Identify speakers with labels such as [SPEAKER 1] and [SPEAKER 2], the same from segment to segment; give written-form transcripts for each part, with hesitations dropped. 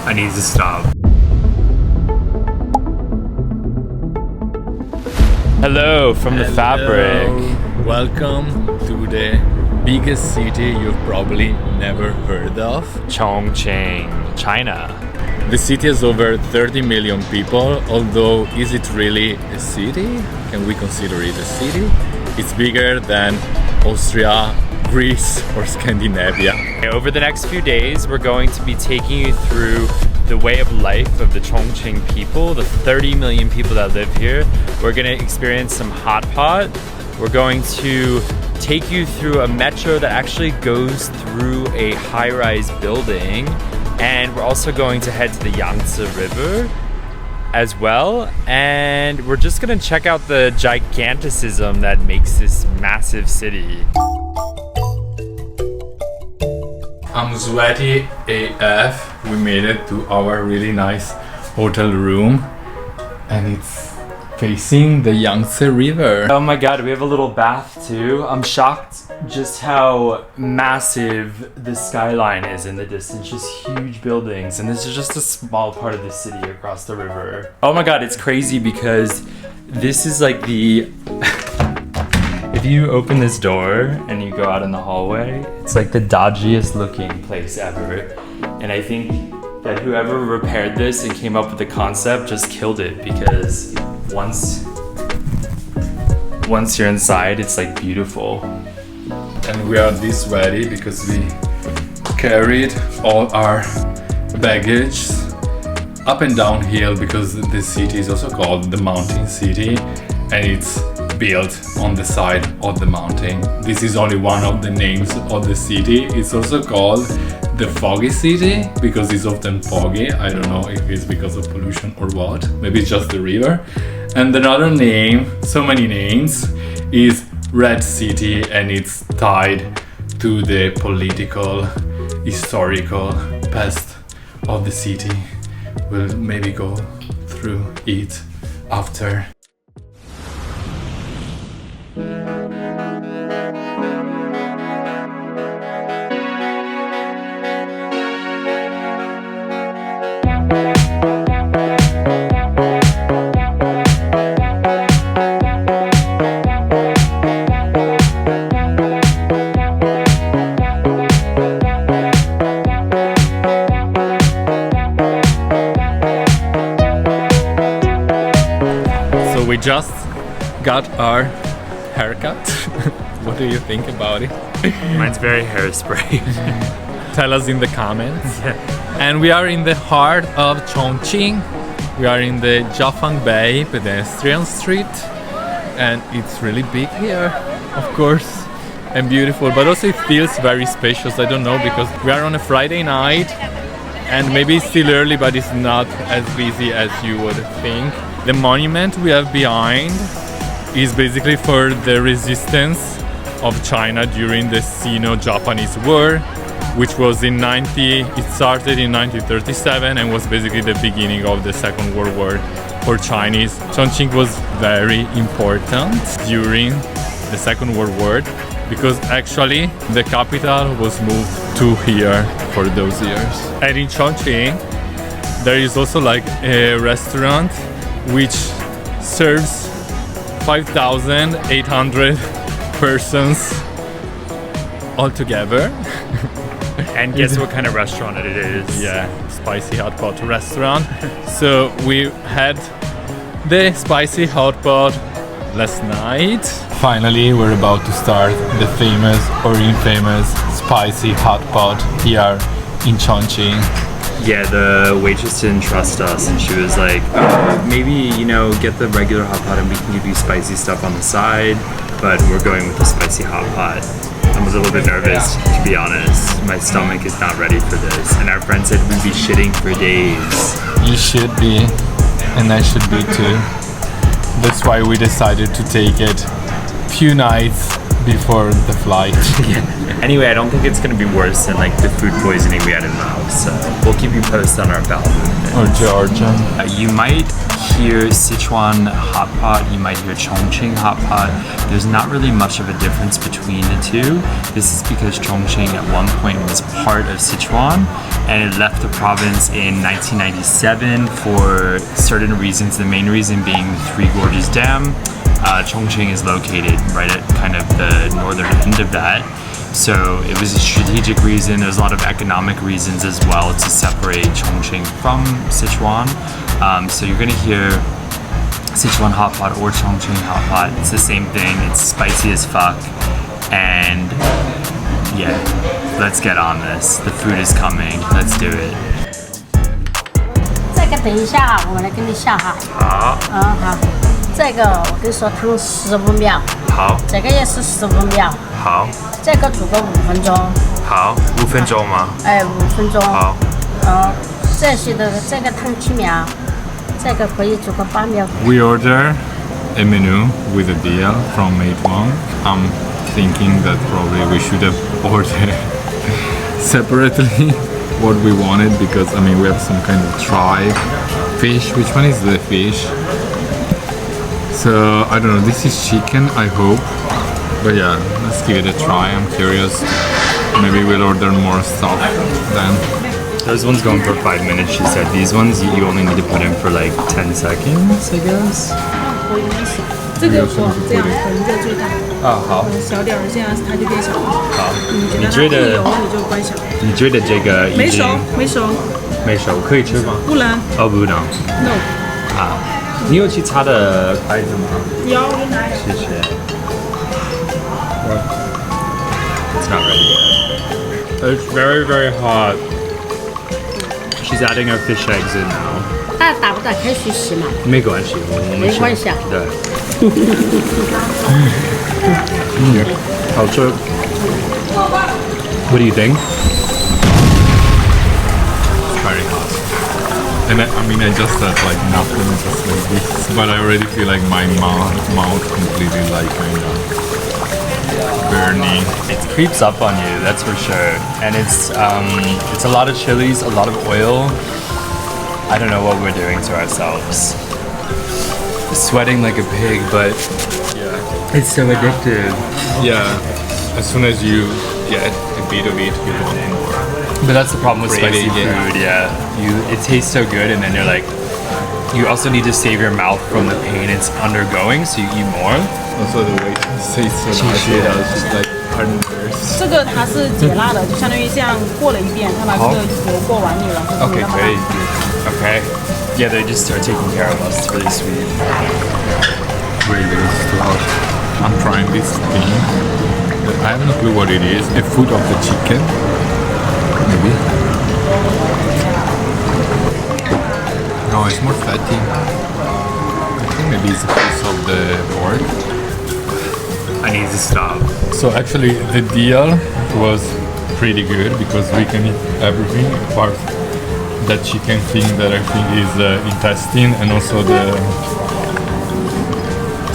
[SPEAKER 1] I need to stop. Hello from the fabric.
[SPEAKER 2] Welcome to the biggest city you've probably never heard of.
[SPEAKER 1] Chongqing, China.
[SPEAKER 2] The city has over 30 million people, although is it really a city? Can we consider it a city? It's bigger than Austria, Greece, or Scandinavia.
[SPEAKER 1] Over the next few days, we're going to be taking you through the way of life of the Chongqing people, the 30 million people that live here. We're going to experience some Hotpot. We're going to take you through a metro that actually goes through a high-rise building. And we're also going to head to the Yangtze River as well. And we're just going to check out the giganticism that makes this massive city.
[SPEAKER 2] I'm sweaty AF. We made it to our really nice hotel room and it's facing the Yangtze River.
[SPEAKER 1] Oh my god, we have a little bath too. I'm shocked just how massive the skyline is in the distance. Just huge buildings, and this is just a small part of the city across the river. Oh my god, it's crazy because this is like the... If you open this door and you go out in the hallway, it's like the dodgiest looking place ever. And I think that whoever repaired this and came up with the concept just killed it, because once you're inside, it's like beautiful.
[SPEAKER 2] And we are this sweaty because we carried all our baggage up and down hill, because the city is also called the mountain city and it's built on the side of the mountain. This is only one of the names of the city. It's also called the Foggy city because it's often foggy. I don't know if it's because of pollution or what. Maybe it's just the river. And another name, so many names, is Red City, and it's tied to the political, historical past of the city. We'll maybe go through it after. We just got our haircut. What do you think about it?
[SPEAKER 1] Mine's very hairspray.
[SPEAKER 2] Tell us in the comments.
[SPEAKER 1] Yeah.
[SPEAKER 2] And we are in the heart of Chongqing. We are in the Jiefangbei pedestrian street, and it's really big here, of course, and beautiful, but also it feels very spacious. I don't know, because we are on a Friday night and maybe it's still early, but it's not as busy as you would think. The monument we have behind is basically for the resistance of China during the Sino-Japanese War, which was it started in 1937 and was basically the beginning of the Second World War for Chinese. Chongqing was very important during the Second World War because actually the capital was moved to here for those years. And in Chongqing there is also like a restaurant which serves 5,800 persons altogether.
[SPEAKER 1] And guess what kind of restaurant it is?
[SPEAKER 2] Yeah, spicy hot pot restaurant. So we had the spicy hot pot last night. Finally, we're about to start the famous or infamous spicy hot pot here in Chongqing.
[SPEAKER 1] Yeah, the waitress didn't trust us, and she was like, maybe, get the regular hot pot and we can give you spicy stuff on the side, but we're going with the spicy hot pot. I was a little bit nervous, to be honest. My stomach is not ready for this, and our friend said we'd be shitting for days.
[SPEAKER 2] You should be, and I should be too. That's why we decided to take it few nights before the flight.
[SPEAKER 1] Anyway, I don't think it's gonna be worse than like the food poisoning we had in Laos, so we'll keep you posted on our bowel movements.
[SPEAKER 2] Or Georgia.
[SPEAKER 1] You might hear Sichuan Hotpot, you might hear Chongqing Hotpot. There's not really much of a difference between the two. This is because Chongqing at one point was part of Sichuan and it left the province in 1997 for certain reasons. The main reason being the Three Gorges Dam. Chongqing is located right at kind of the northern end of that. So it was a strategic reason. There's a lot of economic reasons as well to separate Chongqing from Sichuan. So you're gonna hear Sichuan Hotpot or Chongqing Hotpot. It's the same thing. It's spicy as fuck. And yeah, let's get on this. The food is coming. Let's do it.
[SPEAKER 3] 这个等一下，我来跟你下哈。
[SPEAKER 1] 好。
[SPEAKER 3] 好。这个我跟你说，汤15秒。
[SPEAKER 1] 好。
[SPEAKER 3] 这个也是15秒。
[SPEAKER 1] 好。
[SPEAKER 3] 这个煮个5分钟。
[SPEAKER 1] 好，5分钟吗？
[SPEAKER 3] 哎，5分钟。
[SPEAKER 1] 好。
[SPEAKER 3] 这些的这个汤7秒，这个可以煮个8秒。
[SPEAKER 2] We order a menu with a deal from Meituan. I'm thinking that probably we should have ordered separately what we wanted because I mean we have some kind of tripe fish. Which one is the fish? So I don't know. This is chicken, I hope. But yeah, let's give it a try. I'm curious. Maybe we'll order more stuff then.
[SPEAKER 1] Those ones going for 5 minutes, she said. These ones you only need to put in for like 10 seconds, I guess.
[SPEAKER 4] 这个做这样横着最大。
[SPEAKER 1] 好。
[SPEAKER 4] 小点儿这样它就变小。
[SPEAKER 1] 好。
[SPEAKER 4] 你觉得它过油你就关小。
[SPEAKER 1] 你觉得这个已经
[SPEAKER 4] 没熟？
[SPEAKER 1] 没熟，可以吃吗？
[SPEAKER 4] 不能。
[SPEAKER 1] 哦，不能。
[SPEAKER 4] No。
[SPEAKER 1] 好。你有其他的筷子吗？
[SPEAKER 4] 有。
[SPEAKER 1] 谢谢。It's not ready yet. It's very, very hot. She's adding her fish eggs in now.
[SPEAKER 3] 打不打开水洗嘛？
[SPEAKER 1] 没关系，
[SPEAKER 3] 没关系啊。
[SPEAKER 1] 对。好吃。What do you think?
[SPEAKER 2] It's very hot. And I mean I just had like nothing just like this, but I already feel like my mouth completely like kind of burning.
[SPEAKER 1] It creeps up on you, that's for sure. And it's a lot of chilies, a lot of oil. I don't know what we're doing to ourselves. Sweating like a pig, but yeah, it's so addictive.
[SPEAKER 2] Yeah, as soon as you get a bit of it, you want more.
[SPEAKER 1] But that's the problem with spicy
[SPEAKER 2] Craving, yeah.
[SPEAKER 1] food. Yeah, it tastes so good, and then you're like, you also need to save your mouth from the pain it's undergoing, so you eat more.
[SPEAKER 2] Also the way it tastes so nice, it was just like burns.
[SPEAKER 4] 这个它是解辣的，就相当于像过了一遍，它把这个油过完你了。
[SPEAKER 1] Okay, great. Okay. Yeah, they just are taking care of us. It's really sweet.
[SPEAKER 2] Really, it's too hot. I'm trying this thing. I have no clue what it is. A foot of the chicken, maybe. No, it's more fatty. I think maybe it's a piece of the pork.
[SPEAKER 1] I need to stop.
[SPEAKER 2] So actually, the deal was pretty good because we can eat everything apart that chicken thing that I think is the intestine and also the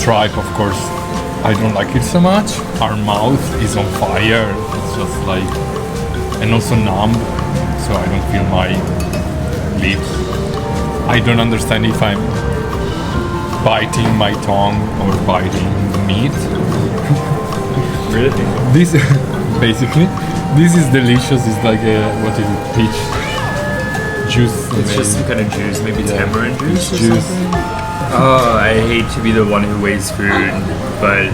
[SPEAKER 2] tripe, of course. I don't like it so much. Our mouth is on fire. It's just like, and also numb, so I don't feel my lips. I don't understand if I'm biting my tongue or biting the meat.
[SPEAKER 1] Really?
[SPEAKER 2] This, basically, this is delicious. It's like a, what is it, peach juice.
[SPEAKER 1] It's just some kind of juice, maybe tamarind juice.
[SPEAKER 2] Juice.
[SPEAKER 1] Oh, I hate to be the one who wastes food, but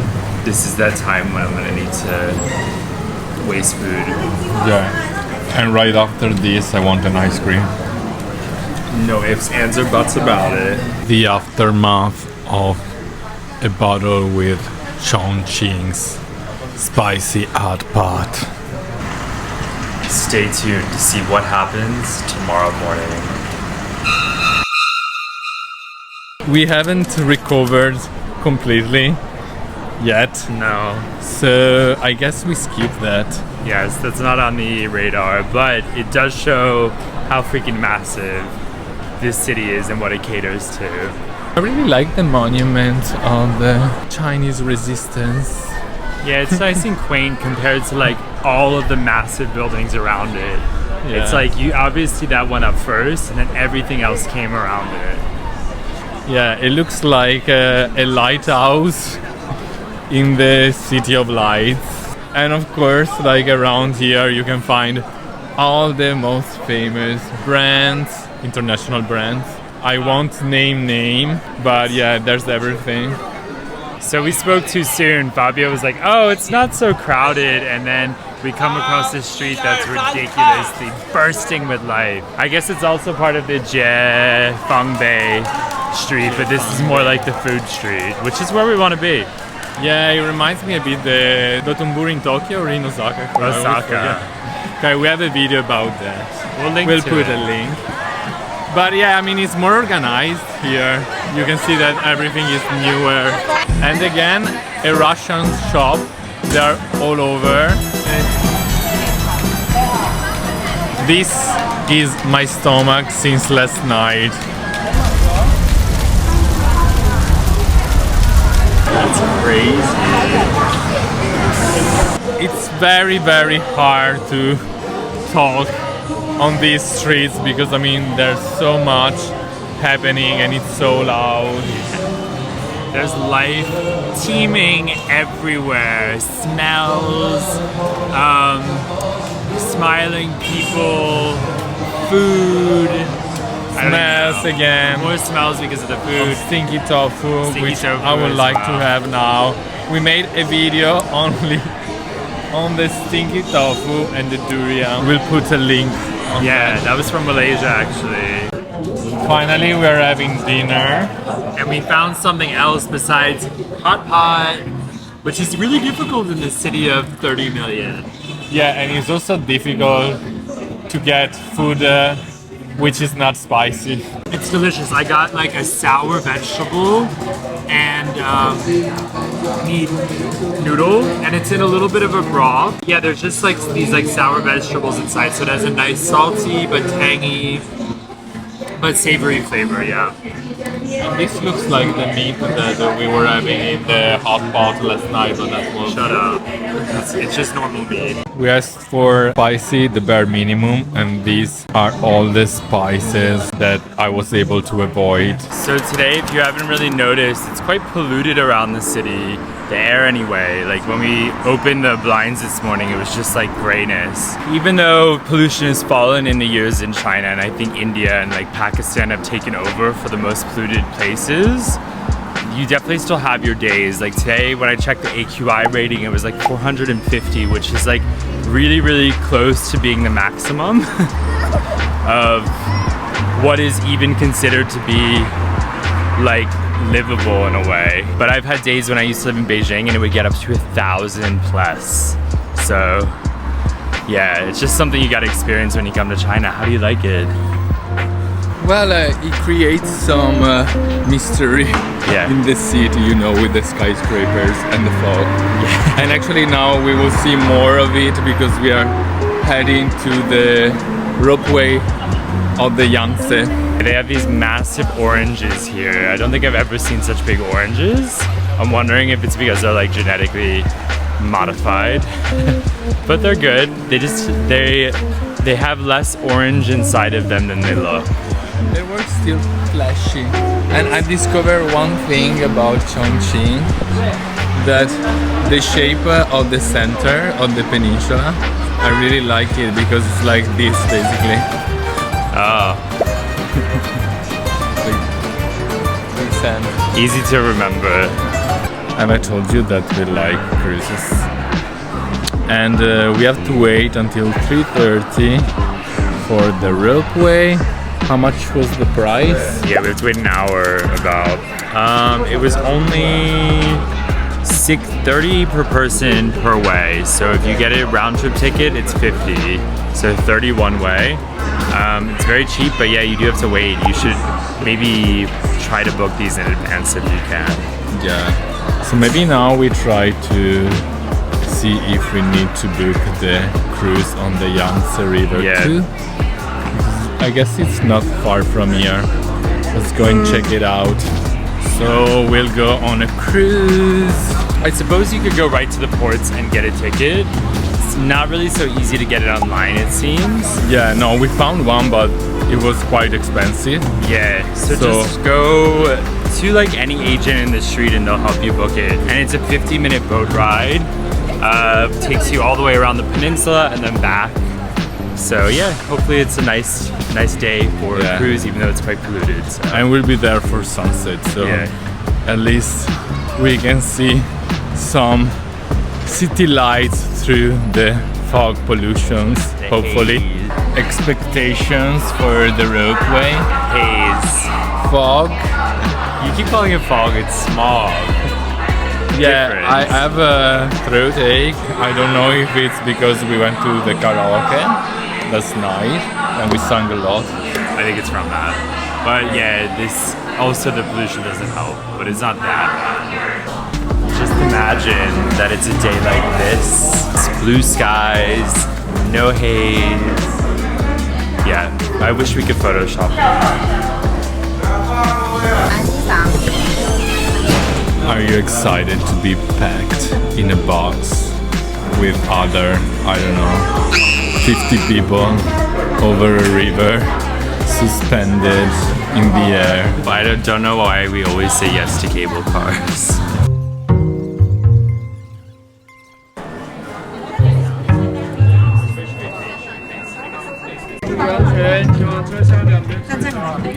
[SPEAKER 1] this is that time when I'm gonna need to waste food.
[SPEAKER 2] Yeah. And right after this, I want an ice cream.
[SPEAKER 1] No ifs, ands, or buts about it.
[SPEAKER 2] The aftermath of a bottle with Chongqing's spicy hot pot.
[SPEAKER 1] Stay tuned to see what happens tomorrow morning.
[SPEAKER 2] We haven't recovered completely yet,
[SPEAKER 1] No.
[SPEAKER 2] so I guess we skip that.
[SPEAKER 1] Yes, that's not on the radar, but it does show how freaking massive this city is and what it caters to.
[SPEAKER 2] I really like the monument of the Chinese resistance.
[SPEAKER 1] Yeah, it's nice and quaint compared to like all of the massive buildings around it.
[SPEAKER 2] Yeah.
[SPEAKER 1] It's like you obviously that went up first and then everything else came around it.
[SPEAKER 2] Yeah, it looks like a lighthouse in the City of Lights. And of course, like around here, you can find all the most famous brands, international brands. I won't name, but yeah, there's everything.
[SPEAKER 1] So we spoke too soon. Fabio was like, oh, it's not so crowded. And then we come across this street that's ridiculously bursting with life. I guess it's also part of the Jiefangbei street, but this is more like the food street, which is where we want to be.
[SPEAKER 2] Yeah, it reminds me a bit the Dotonbori in Tokyo or in Osaka.
[SPEAKER 1] Osaka.
[SPEAKER 2] Okay, we have a video about that. We'll
[SPEAKER 1] to
[SPEAKER 2] put
[SPEAKER 1] it.
[SPEAKER 2] a link. But yeah, I mean, it's more organized here. You can see that everything is newer. And again, a Russian shop. They're all over. This is my stomach since last night.
[SPEAKER 1] That's crazy.
[SPEAKER 2] It's very, very hard to talk on these streets because I mean there's so much happening and it's so loud.
[SPEAKER 1] There's life teeming everywhere. Smells, smiling people, food.
[SPEAKER 2] Smells again.
[SPEAKER 1] More smells because of the food.
[SPEAKER 2] Stinky tofu,
[SPEAKER 1] Stinky
[SPEAKER 2] which
[SPEAKER 1] tofu
[SPEAKER 2] I would
[SPEAKER 1] as
[SPEAKER 2] like to
[SPEAKER 1] well.
[SPEAKER 2] have now. We made a video only on the stinky tofu and the durian. We'll put a link on
[SPEAKER 1] That was from Malaysia actually.
[SPEAKER 2] Finally, we're having dinner.
[SPEAKER 1] And we found something else besides Hotpot, which is really difficult in the city of 30 million.
[SPEAKER 2] Yeah, and it's also difficult to get food which is not spicy.
[SPEAKER 1] It's delicious. I got like a sour vegetable and meat noodle, and it's in a little bit of a broth. Yeah, there's just like these like sour vegetables inside, so it has a nice salty but tangy but savory flavor. Yeah.
[SPEAKER 2] And this looks like the meat that we were having in the Hotpot last night, but that was...
[SPEAKER 1] Shut up. It's just normal meat.
[SPEAKER 2] We asked for spicy, the bare minimum, and these are all the spices that I was able to avoid.
[SPEAKER 1] So today, if you haven't really noticed, it's quite polluted around the city. The air anyway. Like when we opened the blinds this morning, it was just like grayness. Even though pollution has fallen in the years in China, and I think India and like Pakistan have taken over for the most polluted places, you definitely still have your days. Like today, when I checked the AQI rating, it was like 450, which is like really, really close to being the maximum of what is even considered to be like livable in a way. But I've had days when I used to live in Beijing and it would get up to 1,000 plus. So yeah, it's just something you gotta experience when you come to China. How do you like it?
[SPEAKER 2] Well, it creates some mystery in the city, you know, with the skyscrapers and the fog.
[SPEAKER 1] Yeah.
[SPEAKER 2] And actually now we will see more of it because we are heading to the ropeway of the Yangtze.
[SPEAKER 1] They have these massive oranges here. I don't think I've ever seen such big oranges. I'm wondering if it's because they're like genetically modified. But they're good. They have less orange inside of them than they look.
[SPEAKER 2] They were still fleshy. And I discovered one thing about Chongqing, that the shape of the center of the peninsula, I really like it because it's like this basically.
[SPEAKER 1] Easy to remember.
[SPEAKER 2] And I told you that we like cruises. And we have to wait until 3:30 for the ropeway. How much was the price?
[SPEAKER 1] Yeah, we have to wait an hour about. It was only $6.30 per person per way. So if you get a round trip ticket, it's 50. So 30 one way. It's very cheap, but yeah, you do have to wait. You should maybe try to book these in advance if you can.
[SPEAKER 2] Yeah. So maybe now we try to see if we need to book the cruise on the Yangtze River too. I guess it's not far from here. Let's go and check it out. So we'll go on a cruise.
[SPEAKER 1] I suppose you could go right to the ports and get a ticket. It's not really so easy to get it online, it seems.
[SPEAKER 2] Yeah, no, we found one, but it was quite expensive.
[SPEAKER 1] Yeah, so just go to like any agent in the street and they'll help you book it. And it's a 50-minute boat ride. Takes you all the way around the peninsula and then back. So yeah, hopefully it's a nice day for a cruise, even though it's quite polluted. So.
[SPEAKER 2] And we'll be there for sunset, so at least we can see some city lights through the fog pollutions, hopefully.
[SPEAKER 1] Haze.
[SPEAKER 2] Expectations for the ropeway.
[SPEAKER 1] Haze.
[SPEAKER 2] Fog.
[SPEAKER 1] You keep calling it fog, it's smog.
[SPEAKER 2] Yeah,
[SPEAKER 1] Different.
[SPEAKER 2] I have a throat ache. I don't know if it's because we went to the karaoke last night and we sang a lot.
[SPEAKER 1] I think it's from that. But yeah, this also the pollution doesn't help, but it's not that bad. Just imagine that it's a day like this. It's blue skies, no haze. Yeah, I wish we could Photoshop that.
[SPEAKER 2] Are you excited to be packed in a box with other, I don't know, 50 people over a river, suspended in the air?
[SPEAKER 1] But I don't know why we always say yes to cable cars.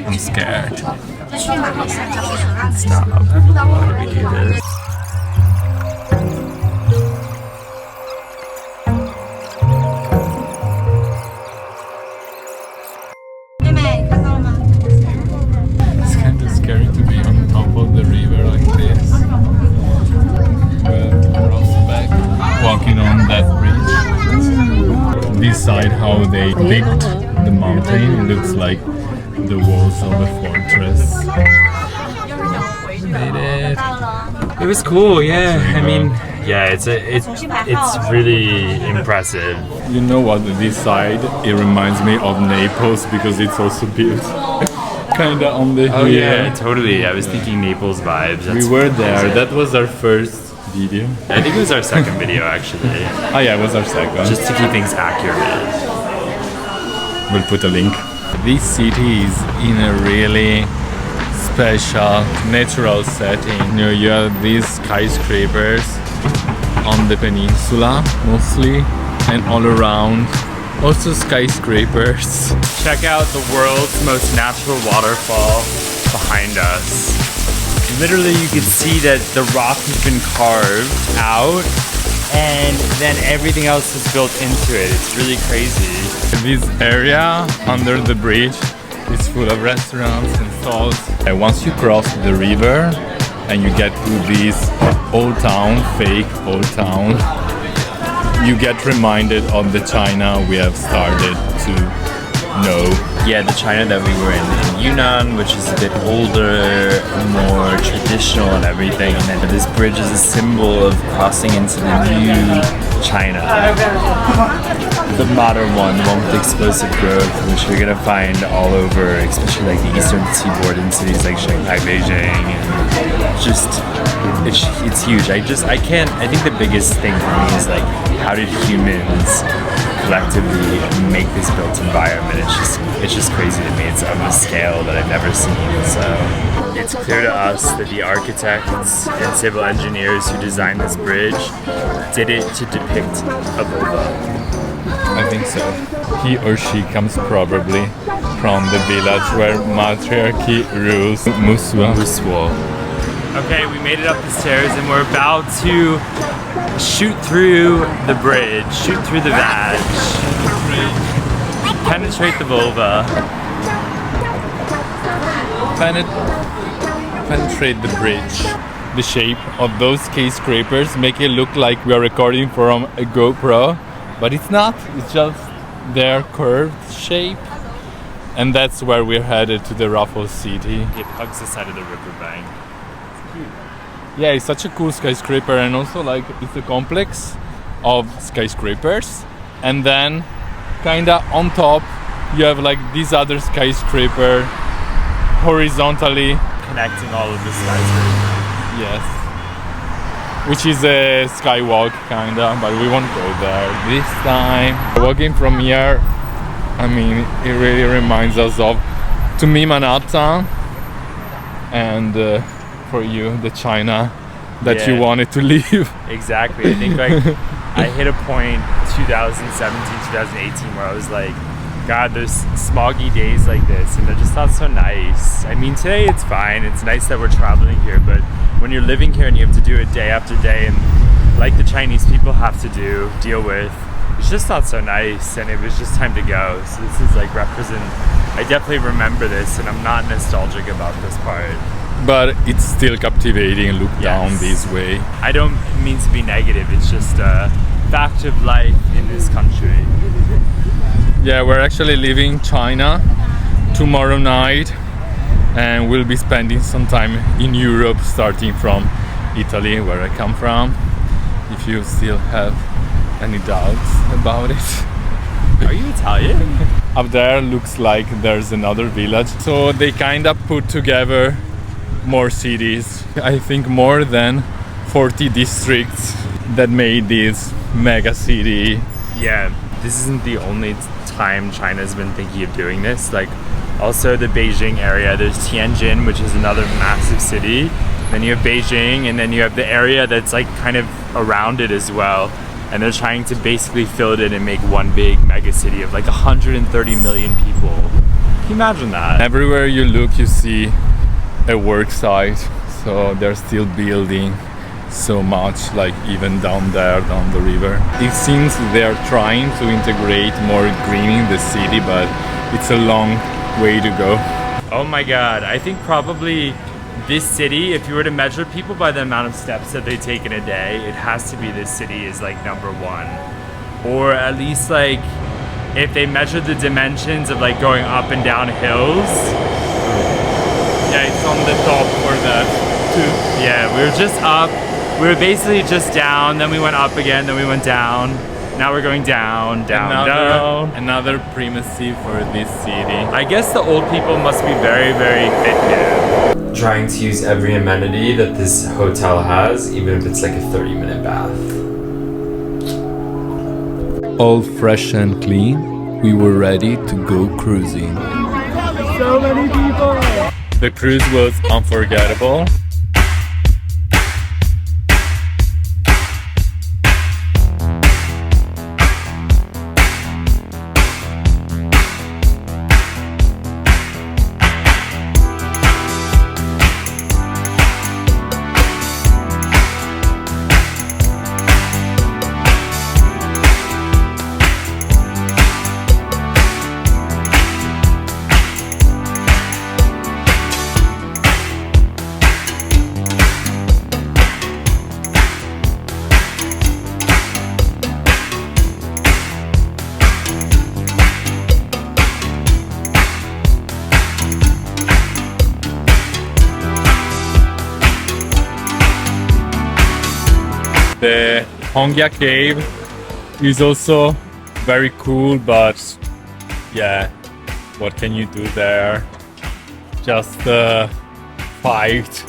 [SPEAKER 2] I'm scared.
[SPEAKER 1] Stop. Why do we do this?
[SPEAKER 2] It's kind of scary to be on top of the river like this. But back, walking on that bridge. This side, how they picked the mountain, it looks like the walls of a fortress. Made it.
[SPEAKER 1] It was cool, yeah. I mean, yeah, it's really impressive.
[SPEAKER 2] You know what? This side, it reminds me of Naples because it's also built kinda on the hill.
[SPEAKER 1] Oh yeah, totally. I was thinking Naples vibes.
[SPEAKER 2] We were there. That was our first video.
[SPEAKER 1] I think it was our second video actually.
[SPEAKER 2] Oh yeah, it was our second.
[SPEAKER 1] Just to keep things accurate.
[SPEAKER 2] We'll put a link. This city is in a really special natural setting. You know, you have these skyscrapers on the peninsula mostly and all around. Also skyscrapers.
[SPEAKER 1] Check out the world's most natural waterfall behind us. Literally you can see that the rock has been carved out and then everything else is built into it. It's really crazy.
[SPEAKER 2] This area under the bridge is full of restaurants and stalls. And once you cross the river and you get to this old town, fake old town, you get reminded of the China we have started to know.
[SPEAKER 1] Yeah, the China that we were in Yunnan, which is a bit older, more traditional and everything. And then this bridge is a symbol of crossing into the new China. The modern one, the one with explosive growth, which you're gonna find all over, especially like the eastern seaboard in cities like Shanghai, Beijing, and just it's huge. I think the biggest thing for me is like, how did humans collectively make this built environment? It's just crazy to me. It's on a scale that I've never seen. So it's clear to us that the architects and civil engineers who designed this bridge did it to depict a vulva.
[SPEAKER 2] I think so. He or she comes probably from the village where matriarchy rules. Muswa.
[SPEAKER 1] Okay, we made it up the stairs and we're about to shoot through the bridge, shoot through the vag, penetrate the vulva.
[SPEAKER 2] Penetrate the bridge. The shape of those skyscrapers make it look like we are recording from a GoPro, but it's not. It's just their curved shape. And that's where we're headed, to the Raffles City.
[SPEAKER 1] It hugs the side of the riverbank.
[SPEAKER 2] Yeah, it's such a cool skyscraper, and also like it's a complex of skyscrapers, and then kinda on top you have like this other skyscraper horizontally
[SPEAKER 1] Connecting all of the skyscrapers.
[SPEAKER 2] yes, which is a skywalk kinda, but we won't go there this time. Walking from here, I mean, it really reminds us of, to me, Manhattan, and for you, the China that you
[SPEAKER 1] Yeah.
[SPEAKER 2] wanted to leave.
[SPEAKER 1] Exactly. I think like I hit a point 2017, 2018 where I was like, God, there's smoggy days like this and they're just not so nice. I mean, today it's fine. It's nice that we're traveling here, but when you're living here and you have to do it day after day and like the Chinese people have to deal with, it's just not so nice, and it was just time to go. So this is like I definitely remember this, and I'm not nostalgic about this part.
[SPEAKER 2] But it's still captivating. Look down
[SPEAKER 1] Yes.
[SPEAKER 2] this way.
[SPEAKER 1] I don't mean to be negative, it's just a fact of life in this country.
[SPEAKER 2] Yeah, we're actually leaving China tomorrow night, and we'll be spending some time in Europe, starting from Italy, where I come from. If you still have any doubts about it.
[SPEAKER 1] Are you Italian?
[SPEAKER 2] Up there looks like there's another village. So they kind of put together more cities. I think more than 40 districts that made this mega city.
[SPEAKER 1] Yeah, this isn't the only time China's been thinking of doing this. Like, also the Beijing area, there's Tianjin, which is another massive city. Then you have Beijing, and then you have the area that's like kind of around it as well. And they're trying to basically fill it in and make one big mega city of like 130 million people. Can you imagine that?
[SPEAKER 2] Everywhere you look, you see a work site. So they're still building so much, like even down there, down the river. It seems they're trying to integrate more green in the city, but it's a long way to go.
[SPEAKER 1] Oh my God, I think probably this city, if you were to measure people by the amount of steps that they take in a day, it has to be this city is like number one. Or at least like, if they measure the dimensions of like going up and down hills.
[SPEAKER 2] Yeah, it's on the top for that too.
[SPEAKER 1] Yeah, we were just up, we were basically just down, then we went up again, then we went down. Now we're going down, down.
[SPEAKER 2] Another primacy for this city.
[SPEAKER 1] I guess the old people must be very, very fit here. Trying to use every amenity that this hotel has, even if it's like a 30-minute bath.
[SPEAKER 2] All fresh and clean, we were ready to go cruising.
[SPEAKER 1] So many people!
[SPEAKER 2] The cruise was unforgettable. The Hongya Cave is also very cool, but yeah, what can you do there? Just fight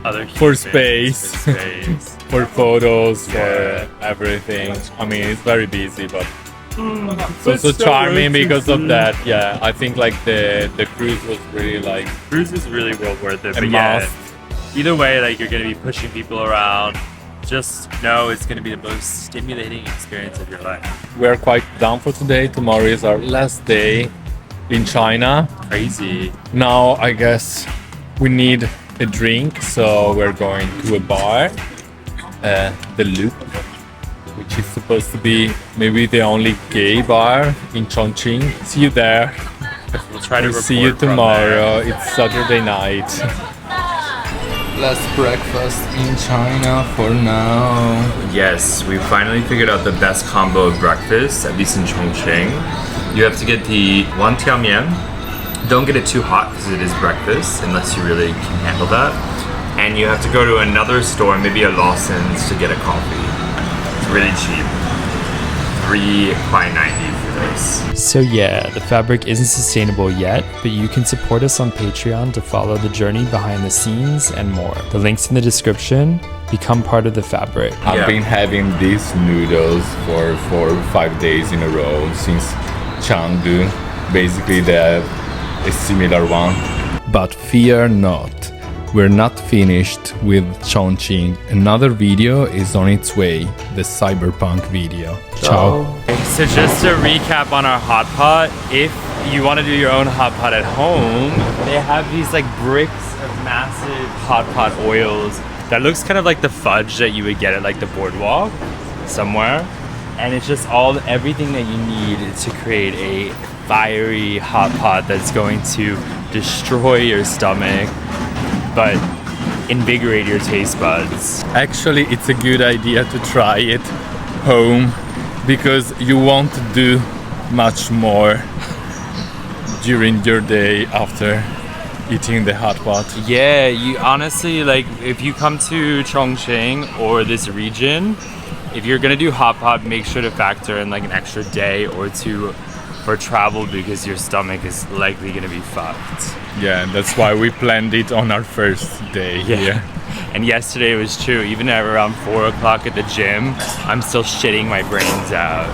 [SPEAKER 1] Other
[SPEAKER 2] for
[SPEAKER 1] humans,
[SPEAKER 2] space,
[SPEAKER 1] for space.
[SPEAKER 2] for photos,
[SPEAKER 1] Yeah.
[SPEAKER 2] for everything. I mean, it's very busy, but it's
[SPEAKER 1] But
[SPEAKER 2] also
[SPEAKER 1] still
[SPEAKER 2] charming
[SPEAKER 1] worth it.
[SPEAKER 2] because of that. Yeah, I think like the cruise was really like
[SPEAKER 1] Cruise is really well worth it,
[SPEAKER 2] a
[SPEAKER 1] but yeah,
[SPEAKER 2] must.
[SPEAKER 1] either way, like you're gonna be pushing people around. Just know it's gonna be the most stimulating experience of your life.
[SPEAKER 2] We're quite down for today. Tomorrow is our last day in China.
[SPEAKER 1] Crazy.
[SPEAKER 2] Now I guess we need a drink, so we're going to a bar, the Loop, which is supposed to be maybe the only gay bar in Chongqing. See you there.
[SPEAKER 1] We'll try to
[SPEAKER 2] We'll see you
[SPEAKER 1] record from
[SPEAKER 2] tomorrow. It's Saturday night. Last breakfast in China for now.
[SPEAKER 1] there. Yes, we finally figured out the best combo of breakfast, at least in Chongqing. You have to get the wantiaomian. Don't get it too hot because it is breakfast, unless you really can handle that. And you have to go to another store, maybe a Lawson's, to get a coffee. It's really cheap. $3.90 for this. So yeah, the fabric isn't sustainable yet, but you can support us on Patreon to follow the journey behind the scenes and more. The link's in the description. Become part of the fabric.
[SPEAKER 2] I've been having these noodles for 4 or 5 days in a row since Chengdu. Basically, they have a similar one. But fear not, we're not finished with Chongqing. Another video is on its way, the cyberpunk video. Ciao.
[SPEAKER 1] So just to recap on our hot pot, if you want to do your own hot pot at home, they have these like bricks of massive hot pot oils that looks kind of like the fudge that you would get at like the boardwalk somewhere. And it's just everything that you need to create a fiery hot pot that's going to destroy your stomach but invigorate your taste buds.
[SPEAKER 2] Actually, it's a good idea to try it home because you won't do much more during your day after eating the hot pot.
[SPEAKER 1] Yeah, you honestly, like, if you come to Chongqing or this region, if you're gonna do hot pot, make sure to factor in like an extra day or two for travel because your stomach is likely gonna be fucked.
[SPEAKER 2] Yeah, that's why we planned it on our first day here.
[SPEAKER 1] And yesterday was true. Even at around 4 o'clock at the gym, I'm still shitting my brains out.